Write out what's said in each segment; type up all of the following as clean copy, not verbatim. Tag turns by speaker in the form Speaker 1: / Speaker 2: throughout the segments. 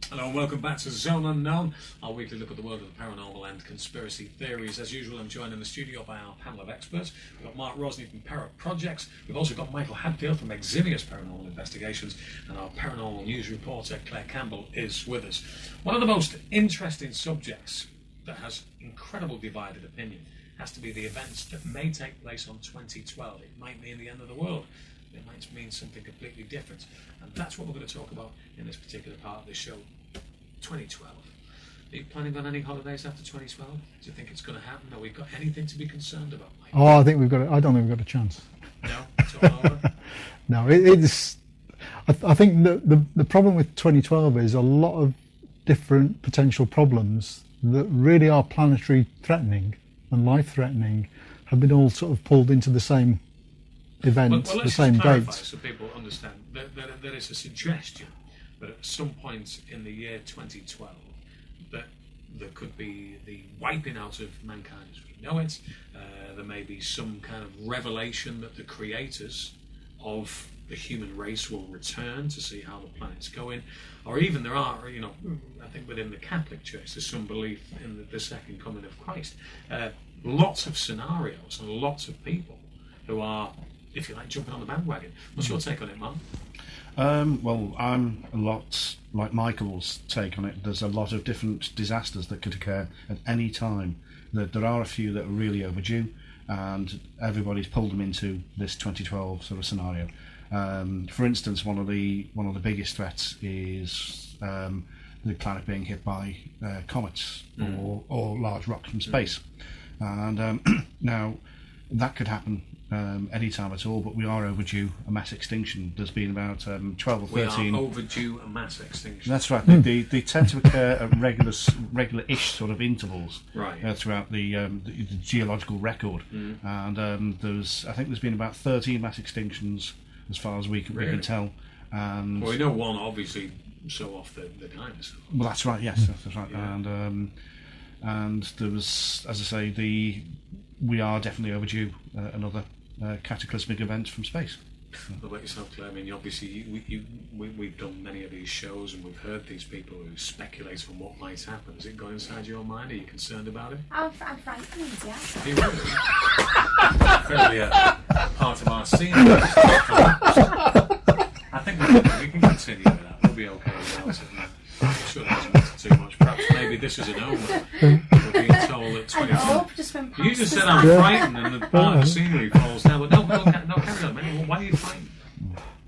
Speaker 1: Hello and welcome back to Zone Unknown, our weekly look at the world of the paranormal and conspiracy theories. As usual, I'm joined in the studio by our panel of experts. We've got Mark Rosney from Parrot Projects. We've also got Michael Hadfield from Eximius Paranormal Investigations, and our paranormal news reporter Claire Campbell is with us. One of the most interesting subjects that has incredible divided opinion has to be the events that may take place on 2012. It might mean the end of the world. It might mean something completely different. And that's what we're going to talk about in this particular part of the show. 2012. Are you planning on any holidays after 2012? Do you think it's going to happen? Have we got anything to be concerned about, Mike?
Speaker 2: Oh, I think we've got. I don't think we've got a chance.
Speaker 1: No, it's all over.
Speaker 2: No, it's. I think the problem with 2012 is a lot of different potential problems that really are planetary threatening and life threatening have been all sort of pulled into the same event,
Speaker 1: well,
Speaker 2: the same date.
Speaker 1: So people understand that there is a suggestion that at some point in the year 2012 that there could be the wiping out of mankind as we know it. There may be some kind of revelation that the creators of the human race will return to see how the planet's going, or even there are, I think within the Catholic Church there's some belief in the second coming of Christ. Lots of scenarios and lots of people who are, if you like, jumping on the bandwagon. What's your take on it, Mark?
Speaker 3: Well, I'm a lot like Michael's take on it. There's a lot of different disasters that could occur at any time. There are a few that are really overdue, and everybody's pulled them into this 2012 sort of scenario. For instance, one of the biggest threats is the planet being hit by comets or large rocks from space, and now that could happen any time at all, but we are overdue a mass extinction. There's been about 12 or 13.
Speaker 1: We are overdue a mass extinction.
Speaker 3: That's right. They tend to occur at regular-ish sort of intervals,
Speaker 1: right,
Speaker 3: throughout the geological record. And I think there's been about 13 mass extinctions as far as we can tell. And
Speaker 1: well, we know one obviously so off the dinosaur.
Speaker 3: Well, that's right. Yes, that's right.
Speaker 1: Yeah.
Speaker 3: And there was, as I say, we are definitely overdue another cataclysmic event from space.
Speaker 1: What about yourself, Claire? I mean, obviously, we've done many of these shows and we've heard these people who speculate on what might happen. Has it gone inside your mind? Are you concerned about it?
Speaker 4: I'm frightened, yeah.
Speaker 1: Are you really? Fairly part of our scene. I think we can continue with that. We'll be okay without it. I'm sure that doesn't matter too much. Perhaps maybe this is an omen. We're being told that 25. You just said I'm frightened and the part of the scenery falls down. But no, carry on. Man. Why are you frightened?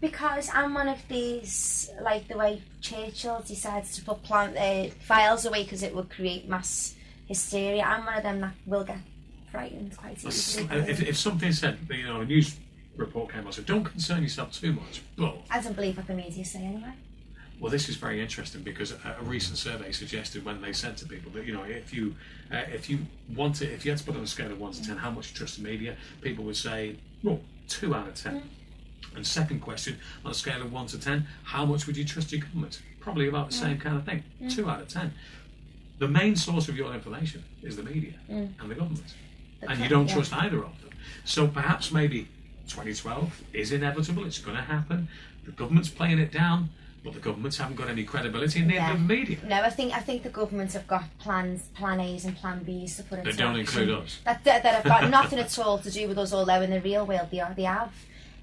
Speaker 4: Because I'm one of these, like the way Churchill decided to put files away because it would create mass hysteria. I'm one of them that will get frightened quite easily.
Speaker 1: If something said, a news report came out, so don't concern yourself too much. But
Speaker 4: I don't believe what the media say anyway.
Speaker 1: Well, this is very interesting because a recent survey suggested when they said to people that if you had to put on a scale of 1 to 10 how much you trust the media, people would say 2 out of 10. And second question, on a scale of 1 to 10, how much would you trust your government? Probably about the same kind of thing. 2 out of 10. The main source of your information is the media and the government, and you don't trust either of them. So perhaps maybe 2012 is inevitable. It's going to happen. The government's playing it down. But the governments haven't got any credibility in the media.
Speaker 4: No, I think the governments have got plan A's and plan B's to put into
Speaker 1: They don't
Speaker 4: action.
Speaker 1: include us.
Speaker 4: That have got nothing at all to do with us, although in the real world they have.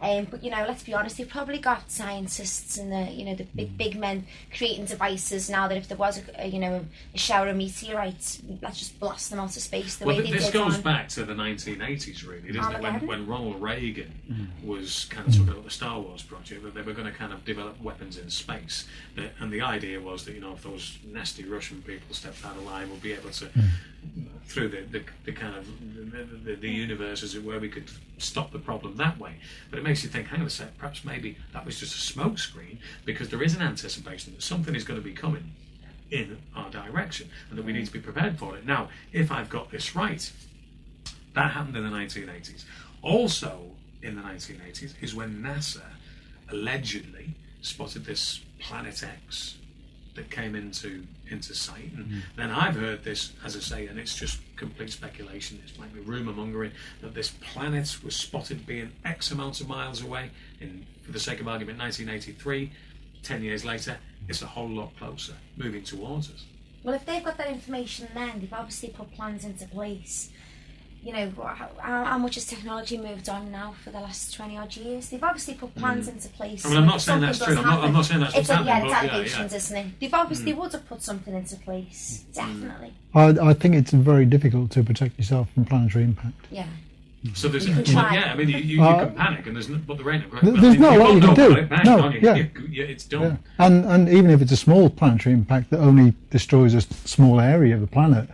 Speaker 4: But let's be honest, they've probably got scientists and the big men creating devices now that if there was a shower of meteorites, let's just blast them out of space.
Speaker 1: This goes back to the 1980s, really, doesn't it? When Ronald Reagan was kind of talking about the Star Wars project, that they were going to kind of develop weapons in space, and the idea was that if those nasty Russian people stepped out of line, we'll be able to through the kind of the universe, as it were, we could stop the problem that way. But it makes you think, hang on a sec, perhaps maybe that was just a smoke screen, because there is an anticipation that something is going to be coming in our direction and that we need to be prepared for it. Now, if I've got this right, that happened in the 1980s. Also in the 1980s is when NASA allegedly spotted this Planet X that came into sight, and then I've heard this, as I say, and it's just complete speculation, it's like the rumour mongering, that this planet was spotted being X amount of miles away in, for the sake of argument, 1983. 10 years later, it's a whole lot closer, moving towards us.
Speaker 4: Well, if they've got that information then, they've obviously put plans into place. You know, how much has technology moved on now for the last 20 odd years? They've obviously put plans into place.
Speaker 1: I mean, I'm not saying that's true. I'm not saying that's what's happening.
Speaker 4: It's allegations, isn't it? They've obviously would have put something into place, definitely.
Speaker 2: I think it's very difficult to protect yourself from planetary impact.
Speaker 4: Yeah.
Speaker 1: So there's, you can panic, and but there ain't a great.
Speaker 2: There's not a lot you can do. No,
Speaker 1: it's done.
Speaker 2: Yeah. And even if it's a small planetary impact that only destroys a small area of the planet,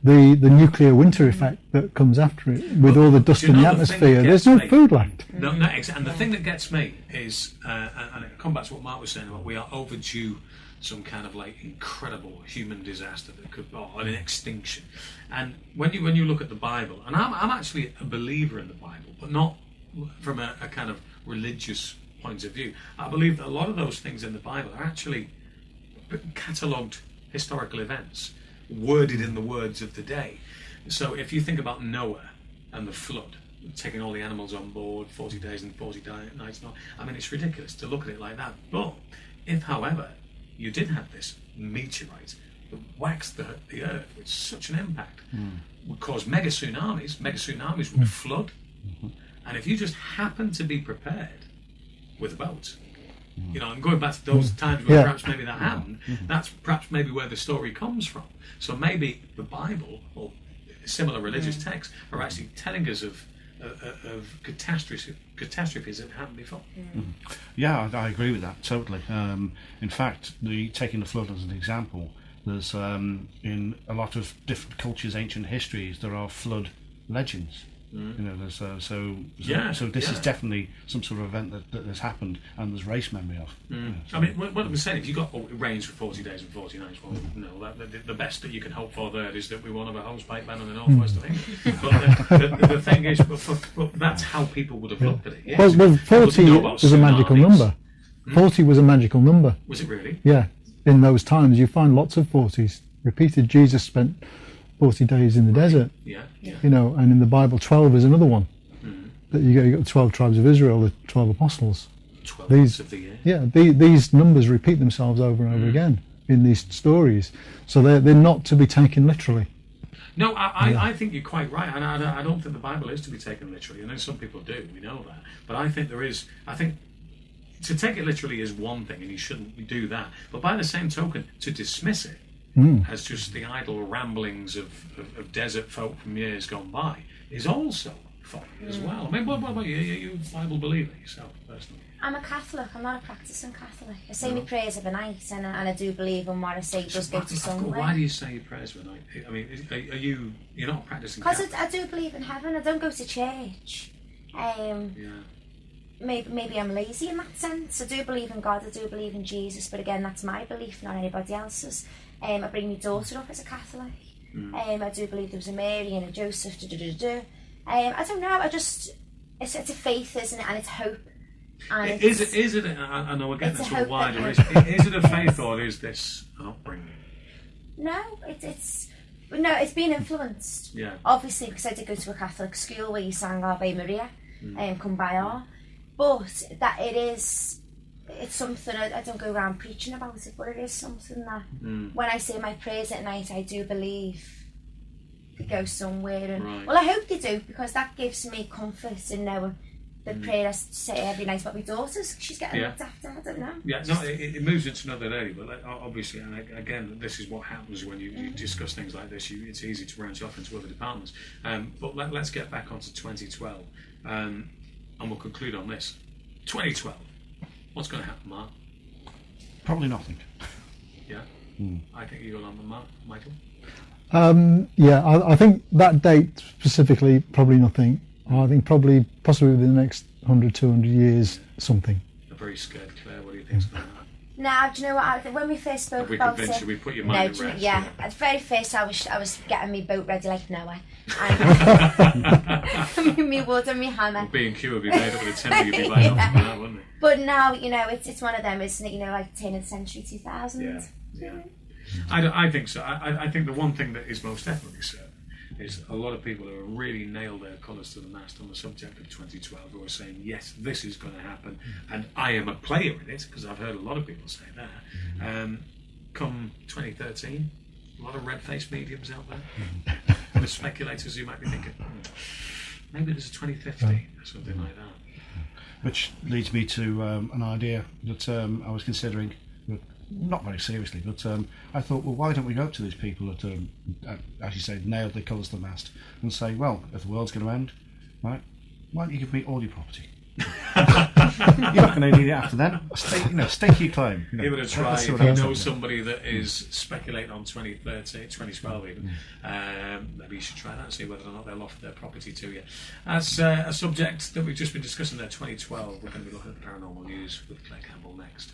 Speaker 2: the nuclear winter effect that comes after it, with all the dust in the atmosphere, there's no food left.
Speaker 1: No, and the thing that gets me is, and it comes back to what Mark was saying about we are overdue some kind of like incredible human disaster that could, or an extinction. And when you look at the Bible, and I'm actually a believer in the Bible, but not from a kind of religious point of view. I believe that a lot of those things in the Bible are actually catalogued historical events, worded in the words of the day. So if you think about Noah and the flood, taking all the animals on board, 40 days and 40 nights, I mean, it's ridiculous to look at it like that. But if, however, you did have this meteorite that waxed the earth with such an impact, would cause mega tsunamis would flood, and if you just happen to be prepared with a boat, you know, and going back to those times where perhaps maybe that happened, that's perhaps maybe where the story comes from. So maybe the Bible or similar religious texts are actually telling us of catastrophes that happened before.
Speaker 3: Yeah, I agree with that totally. In fact, taking the flood as an example, there's in a lot of different cultures, ancient histories, there are flood legends. You know, there's so this is definitely some sort of event that has happened, and there's race memory of.
Speaker 1: I mean, what I'm saying, if you got it rains for 40 days and 40 nights, well, no, the best that you can hope for there is that we won't have a hosepipe ban in the northwest of England. But the thing is, but that's how people would have looked at it. Yes.
Speaker 2: Well, 40 was a magical number. 40 was a magical number.
Speaker 1: Was it really?
Speaker 2: Yeah. In those times, you find lots of 40s repeated. Jesus spent 40 days in the desert.
Speaker 1: Yeah.
Speaker 2: You know, and in the Bible, 12 is another one. That you got the 12 tribes of Israel, the 12 apostles.
Speaker 1: 12 months of the year.
Speaker 2: Yeah, these numbers repeat themselves over and over again in these stories. So they're not to be taken literally.
Speaker 1: No, I think you're quite right, and I don't think the Bible is to be taken literally. I know some people do, we know that. But I think there is, to take it literally is one thing, and you shouldn't do that. But by the same token, to dismiss it as just the idle ramblings of desert folk from years gone by is also folly as well. I mean, what about you? You're a Bible believer yourself, personally?
Speaker 4: I'm a Catholic. I'm not a practicing Catholic. I say my prayers every night, and I do believe in what I say does go to somewhere.
Speaker 1: Why do you say your prayers every night? I mean, you're not practicing Catholic?
Speaker 4: Because I do believe in heaven. I don't go to church. Maybe I'm lazy in that sense. I do believe in God. I do believe in Jesus. But again, that's my belief, not anybody else's. I bring my daughter up as a Catholic. I do believe there was a Mary and a Joseph. I don't know. It's a faith, isn't it? And it's hope. And
Speaker 1: is it? I know again it's a wider. Is it a faith or is this an upbringing?
Speaker 4: No, it's been influenced.
Speaker 1: Yeah.
Speaker 4: Obviously, because I did go to a Catholic school where you sang Ave Maria, Come by all. But that it's something I don't go around preaching about it, but it is something that when I say my prayers at night, I do believe they go somewhere. And well, I hope they do, because that gives me comfort in knowing the prayer I say every night about my daughters. She's getting looked after. I don't know. Yeah, no,
Speaker 1: it moves into another area, but obviously, and again, this is what happens when you discuss things like this. It's easy to branch off into other departments. But let's get back onto 2012, and we'll conclude on this. 2012. What's going to happen, Mark?
Speaker 3: Probably nothing.
Speaker 1: Yeah, I think you go on the Mark, Michael.
Speaker 2: I think that date specifically, probably nothing. I think possibly within the next 100, 200 years, something.
Speaker 1: I'm very scared, Claire. What do you think's going to happen?
Speaker 4: Now, do you know what? When we first spoke about it,
Speaker 1: we put your mind at rest.
Speaker 4: Yeah, at the very first, I was getting my boat ready like Noah, and me wood and me hammer.
Speaker 1: Well, B&Q would be made up with a timber, you'd be laying off from that, wouldn't it?
Speaker 4: But now, it's one of them, isn't it? Like turn of the century 2000.
Speaker 1: Yeah. I think so. I think the one thing that is most definitely certain is a lot of people who have really nailed their colours to the mast on the subject of 2012 who are saying, yes, this is going to happen, and I am a player in it, because I've heard a lot of people say that. Come 2013, a lot of red-faced mediums out there, with speculators who might be thinking, maybe there's a 2015 or something like that.
Speaker 3: Which leads me to an idea that I was considering, but not very seriously, but I thought, well, why don't we go up to these people that, as you say, nailed their colours to the mast, and say, well, if the world's going to end, right, why don't you give me all your property? You're not going to need it after then. Stake your claim.
Speaker 1: Give it a try. If you know somebody that is speculating on 2013, 2012 even, maybe you should try that and see whether or not they'll offer their property to you. As a subject that we've just been discussing there, 2012, we're going to be looking at the paranormal news with Claire Campbell next.